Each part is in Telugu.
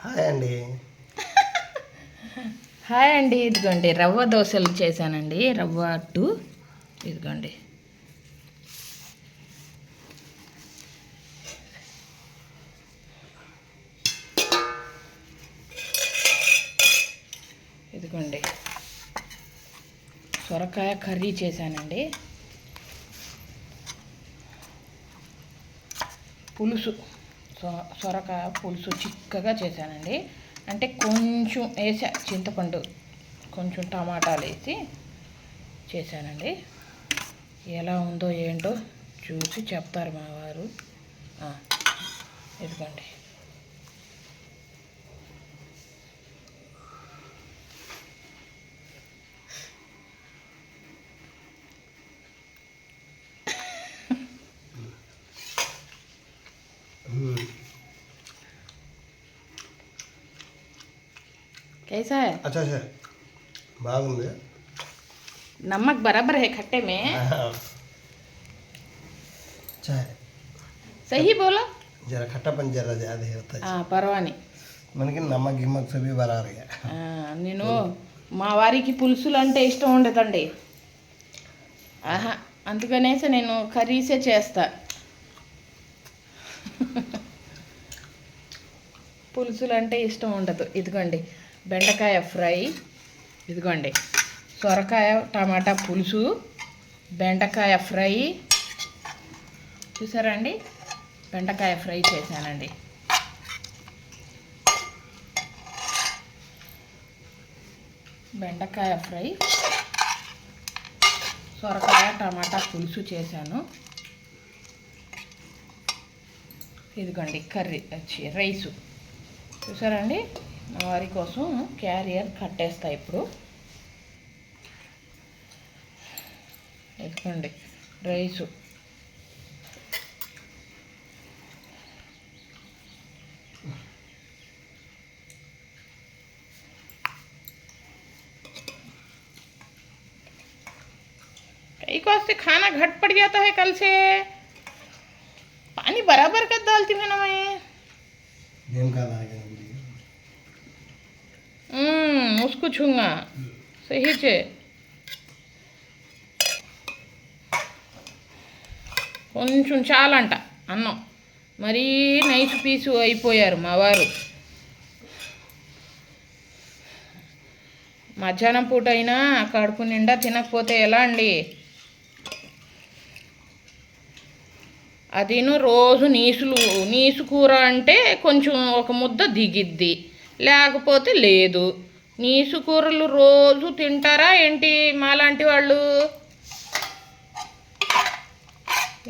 హాయ్ అండి. హాయ్ అండి. ఇదిగోండి రవ్వ దోశలు చేశానండి. రవ్వ అట్టు ఇదిగోండి. ఇదిగోండి సొరకాయ కర్రీ చేశానండి. పులుసు సొరకాయ పులుసు చిక్కగా చేశానండి. అంటే కొంచెం వేసా చింతపండు, కొంచెం టమాటాలు వేసి చేశానండి. ఎలా ఉందో ఏంటో చూసి చెప్తారు మా వారు. ఇదిగోండి कैसा है? अच्छा है, బాగుంది. नमक बराबर है खट्टे में? अच्छा है. सही बोलो. जरा खट्टापन जरा ज़्यादा होता है. పర్వాని మనకి నమ్మక్ గిమ్మక్ సభి బరాబర్ है. నేను మా వారికి పులుసులు అంటే ఇష్టం ఉండదండి. అందుకనేసి నేను కర్రీసే చేస్తా. పులుసులు అంటే ఇష్టం ఉండదు. ఇదిగోండి బెండకాయ ఫ్రై, ఇదిగోండి సొరకాయ టమాటా పులుసు, బెండకాయ ఫ్రై చూసారా అండి. బెండకాయ ఫ్రై చేశానండి. బెండకాయ ఫ్రై, సొరకాయ టమాటా పులుసు చేశాను. ఇదిగోండి కర్రీ వచ్చి రైసు చూసారా అండి. మా వారి కోసం క్యారియర్ కట్టేస్తా ఇప్పుడు. ఇదిగోండి రైసు, कई को से खाना घट पड़ जाता है कल से. पानी बराबर कर डालती हूँ ना मैं. उसको छूंगा सही से. కొంచెం చాలంట అన్నం. మరీ నైస్ పీసు అయిపోయారు మా వారు. మధ్యాహ్నం పూట అయినా కడుపు నిండా తినకపోతే ఎలా అండి. అదిను రోజు నీసు కూర అంటే కొంచెం ఒక ముద్ద దిగిద్ది, లేకపోతే లేదు. నీసు కూరలు రోజు తింటారా ఏంటి మాలాంటి వాళ్ళు?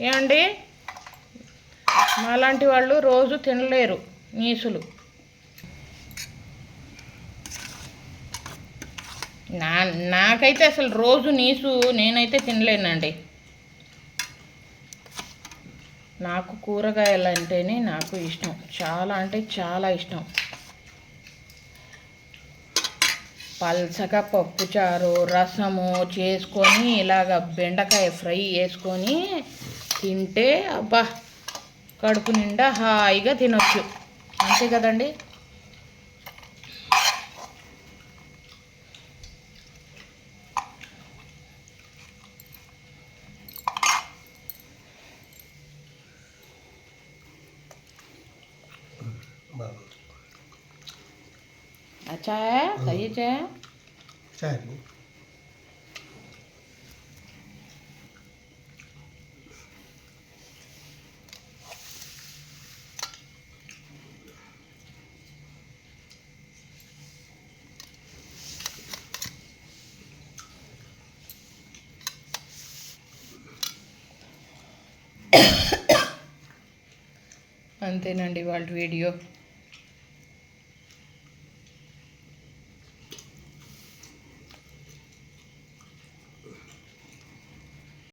ఏమండి, మాలాంటి వాళ్ళు రోజు తినలేరు నీసులు. నాకైతే అసలు రోజు నీసు నేనైతే తినలేనండి. నాకు కూరగాయలు అంటేనే నాకు ఇష్టం, చాలా అంటే చాలా ఇష్టం. పల్చగా పప్పుచారు రసము చేసుకొని ఇలాగ బెండకాయ ఫ్రై వేసుకొని తింటే అబ్బా కడుపు నిండా హాయిగా తినొచ్చు. అంతే కదండి. अच्छा है, सही है. अच्छा है. అంతేనండి వాళ్ళ వీడియో.